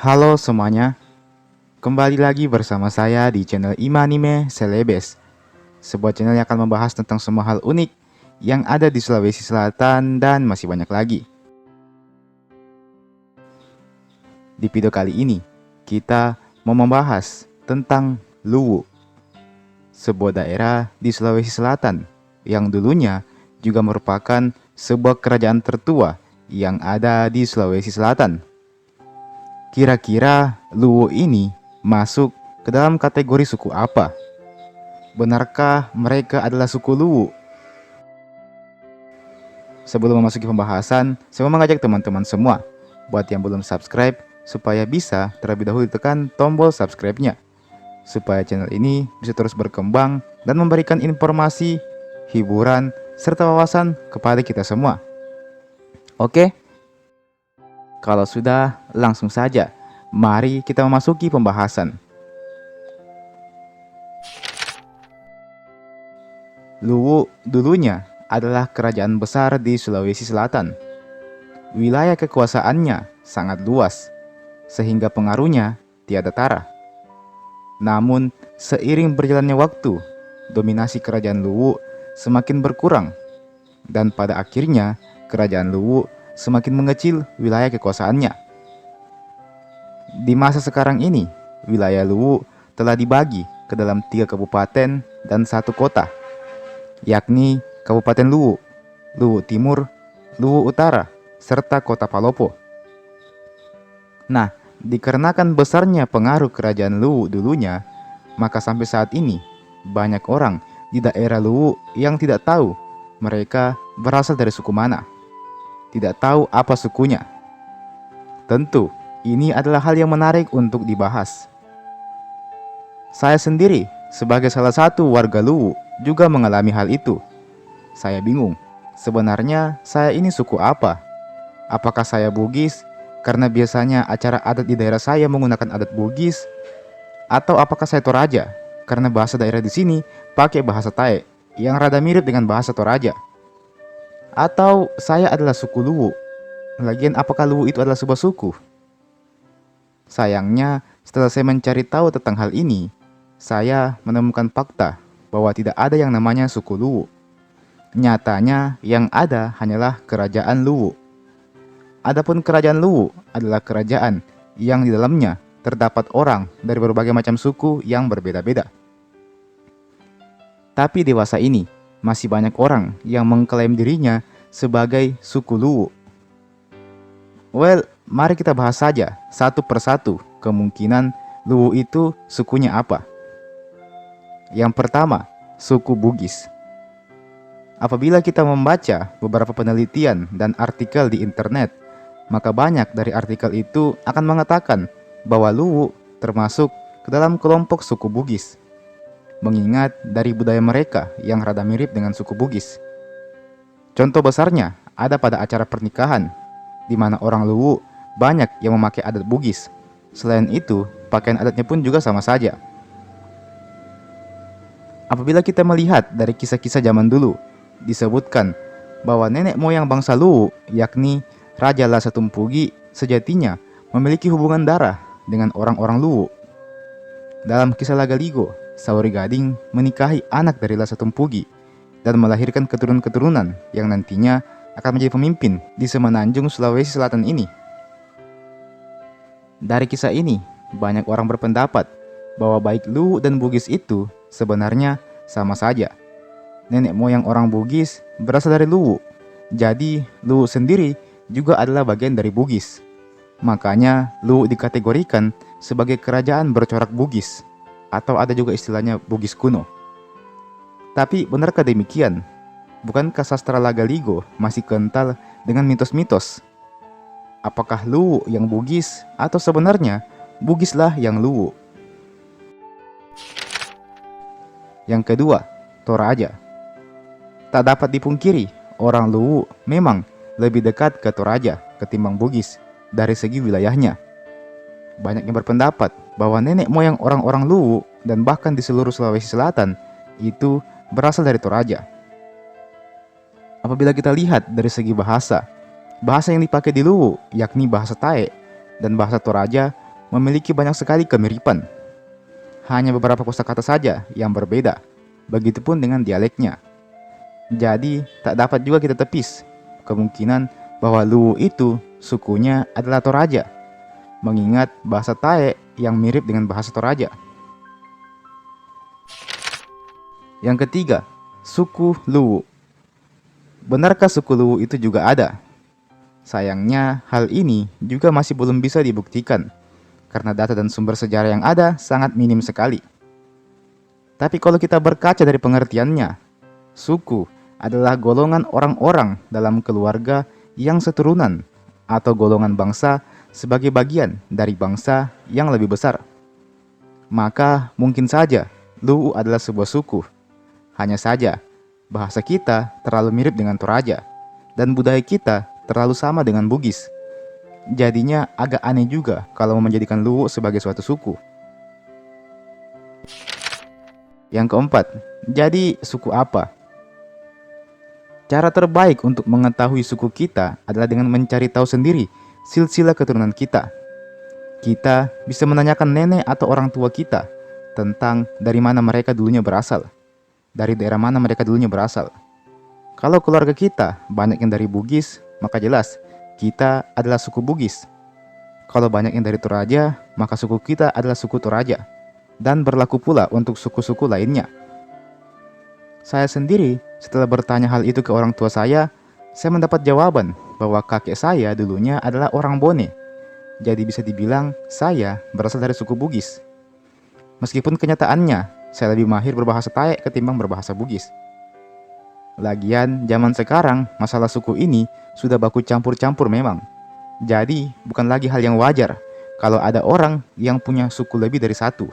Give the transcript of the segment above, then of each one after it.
Halo semuanya, kembali lagi bersama saya di channel Imanime Celebes, sebuah channel yang akan membahas tentang semua hal unik yang ada di Sulawesi Selatan dan masih banyak lagi. Di video kali ini, kita mau membahas tentang Luwu, sebuah daerah di Sulawesi Selatan yang dulunya juga merupakan sebuah kerajaan tertua yang ada di Sulawesi Selatan. Kira-kira Luwu ini masuk ke dalam kategori suku apa? Benarkah mereka adalah suku Luwu? Sebelum memasuki pembahasan, saya mau mengajak teman-teman semua buat yang belum subscribe supaya bisa terlebih dahulu tekan tombol subscribe-nya supaya channel ini bisa terus berkembang dan memberikan informasi, hiburan, serta wawasan kepada kita semua. Oke? Kalau sudah, langsung saja. Mari kita memasuki pembahasan. Luwu dulunya adalah kerajaan besar di Sulawesi Selatan. Wilayah kekuasaannya sangat luas, sehingga pengaruhnya tiada tara. Namun, seiring berjalannya waktu, dominasi kerajaan Luwu semakin berkurang, dan pada akhirnya kerajaan Luwu semakin mengecil wilayah kekuasaannya. Di masa sekarang ini, wilayah Luwu telah dibagi ke dalam 3 kabupaten dan 1 kota, yakni Kabupaten Luwu, Luwu Timur, Luwu Utara, serta Kota Palopo. Nah, dikarenakan besarnya pengaruh kerajaan Luwu dulunya, maka sampai saat ini banyak orang di daerah Luwu yang tidak tahu mereka berasal dari suku mana, tidak tahu apa sukunya. Tentu, ini adalah hal yang menarik untuk dibahas. Saya sendiri sebagai salah satu warga Luwu juga mengalami hal itu. Saya bingung, sebenarnya saya ini suku apa? Apakah saya Bugis? Karena biasanya acara adat di daerah saya menggunakan adat Bugis. Atau apakah saya Toraja? Karena bahasa daerah di sini pakai bahasa Tae yang rada mirip dengan bahasa Toraja. Atau saya adalah suku Luwu? Lagian apakah Luwu itu adalah sebuah suku? Sayangnya, setelah saya mencari tahu tentang hal ini, saya menemukan fakta bahwa tidak ada yang namanya suku Luwu. Nyatanya, yang ada hanyalah kerajaan Luwu. Adapun kerajaan Luwu adalah kerajaan yang di dalamnya terdapat orang dari berbagai macam suku yang berbeda-beda. Tapi dewasa ini, masih banyak orang yang mengklaim dirinya sebagai suku Luwu. Well, mari kita bahas saja satu persatu kemungkinan Luwu itu sukunya apa. Yang pertama, suku Bugis. Apabila kita membaca beberapa penelitian dan artikel di internet, maka banyak dari artikel itu akan mengatakan bahwa Luwu termasuk ke dalam kelompok suku Bugis, mengingat dari budaya mereka yang rada mirip dengan suku Bugis. Contoh besarnya ada pada acara pernikahan, di mana orang Luwu banyak yang memakai adat Bugis. Selain itu, pakaian adatnya pun juga sama saja. Apabila kita melihat dari kisah-kisah zaman dulu, disebutkan bahwa nenek moyang bangsa Luwu, yakni Raja Lasa Tumpugi, sejatinya memiliki hubungan darah dengan orang-orang Luwu. Dalam kisah Lagaligo, Sauri Gading menikahi anak dari Lasa Tumpugi dan melahirkan keturunan-keturunan yang nantinya akan menjadi pemimpin di Semenanjung Sulawesi Selatan ini. Dari kisah ini, banyak orang berpendapat bahwa baik Luwu dan Bugis itu sebenarnya sama saja. Nenek moyang orang Bugis berasal dari Luwu, jadi Luwu sendiri juga adalah bagian dari Bugis. Makanya Luwu dikategorikan sebagai kerajaan bercorak Bugis, atau ada juga istilahnya Bugis kuno. Tapi benarkah demikian? Bukankah sastra Lagaligo masih kental dengan mitos-mitos? Apakah Luwu yang Bugis atau sebenarnya Bugislah yang Luwu? Yang kedua, Toraja. Tak dapat dipungkiri, orang Luwu memang lebih dekat ke Toraja ketimbang Bugis dari segi wilayahnya. Banyak yang berpendapat bahwa nenek moyang orang-orang Luwu dan bahkan di seluruh Sulawesi Selatan itu berasal dari Toraja. Apabila kita lihat dari segi bahasa, bahasa yang dipakai di Luwu yakni bahasa Tae dan bahasa Toraja memiliki banyak sekali kemiripan. Hanya beberapa kosakata saja yang berbeda. Begitupun dengan dialeknya. Jadi, tak dapat juga kita tepis kemungkinan bahwa Luwu itu sukunya adalah Toraja, mengingat bahasa Tae yang mirip dengan bahasa Toraja. Yang ketiga, suku Luwu. Benarkah suku Luwu itu juga ada? Sayangnya, hal ini juga masih belum bisa dibuktikan, karena data dan sumber sejarah yang ada sangat minim sekali. Tapi kalau kita berkaca dari pengertiannya, suku adalah golongan orang-orang dalam keluarga yang seturunan atau golongan bangsa sebagai bagian dari bangsa yang lebih besar. Maka mungkin saja Luwu adalah sebuah suku. Hanya saja bahasa kita terlalu mirip dengan Toraja dan budaya kita terlalu sama dengan Bugis. Jadinya agak aneh juga kalau menjadikan Luwu sebagai suatu suku. Yang keempat, jadi suku apa? Cara terbaik untuk mengetahui suku kita adalah dengan mencari tahu sendiri silsilah keturunan kita. Kita bisa menanyakan nenek atau orang tua kita tentang dari mana mereka dulunya berasal, dari daerah mana mereka dulunya berasal. Kalau keluarga kita banyak yang dari Bugis, maka jelas kita adalah suku Bugis. Kalau banyak yang dari Toraja, maka suku kita adalah suku Toraja. Dan berlaku pula untuk suku-suku lainnya. Saya sendiri, setelah bertanya hal itu ke orang tua saya mendapat jawaban bahwa kakek saya dulunya adalah orang Bone. Jadi bisa dibilang saya berasal dari suku Bugis. Meskipun kenyataannya, saya lebih mahir berbahasa Tae ketimbang berbahasa Bugis. Lagian, zaman sekarang, masalah suku ini sudah baku campur-campur memang. Jadi, bukan lagi hal yang wajar kalau ada orang yang punya suku lebih dari satu.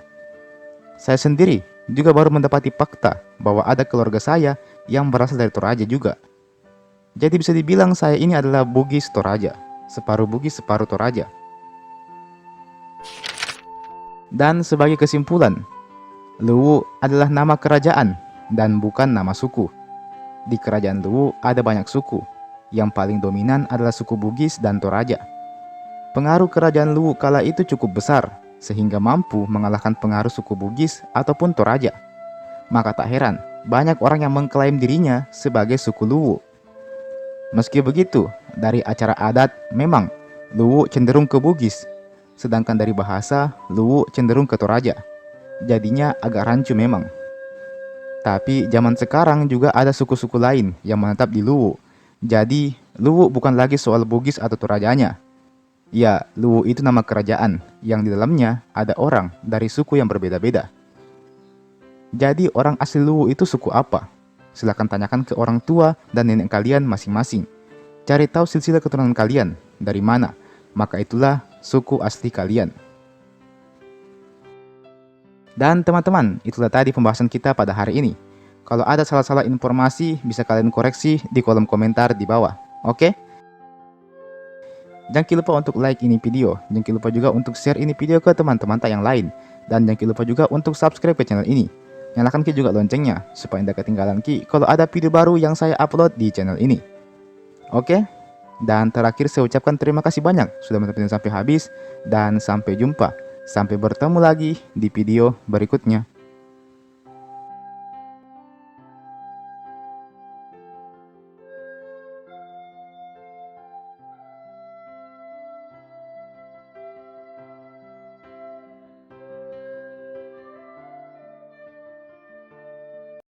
Saya sendiri juga baru mendapati fakta bahwa ada keluarga saya yang berasal dari Toraja juga. Jadi bisa dibilang saya ini adalah Bugis Toraja, separuh Bugis separuh Toraja. Dan sebagai kesimpulan, Luwu adalah nama kerajaan dan bukan nama suku. Di kerajaan Luwu ada banyak suku, yang paling dominan adalah suku Bugis dan Toraja. Pengaruh kerajaan Luwu kala itu cukup besar, sehingga mampu mengalahkan pengaruh suku Bugis ataupun Toraja. Maka tak heran, banyak orang yang mengklaim dirinya sebagai suku Luwu. Meski begitu, dari acara adat memang Luwu cenderung ke Bugis, sedangkan dari bahasa Luwu cenderung ke Toraja. Jadinya agak rancu memang. Tapi zaman sekarang juga ada suku-suku lain yang menetap di Luwu. Jadi Luwu bukan lagi soal Bugis atau Torajanya. Ya, Luwu itu nama kerajaan yang di dalamnya ada orang dari suku yang berbeda-beda. Jadi orang asli Luwu itu suku apa? Silahkan tanyakan ke orang tua dan nenek kalian masing-masing. Cari tahu silsilah keturunan kalian dari mana, maka itulah suku asli kalian. Dan teman-teman, itulah tadi pembahasan kita pada hari ini. Kalau ada salah-salah informasi, bisa kalian koreksi di kolom komentar di bawah. Oke? Jangan lupa untuk like ini video, jangan lupa juga untuk share ini video ke teman-teman yang lain, dan jangan lupa juga untuk subscribe ke channel ini. Nyalakan juga loncengnya, supaya tidak ketinggalan kalau ada video baru yang saya upload di channel ini. Oke? Dan terakhir saya ucapkan terima kasih banyak sudah menonton sampai habis, dan sampai jumpa. Sampai bertemu lagi di video berikutnya.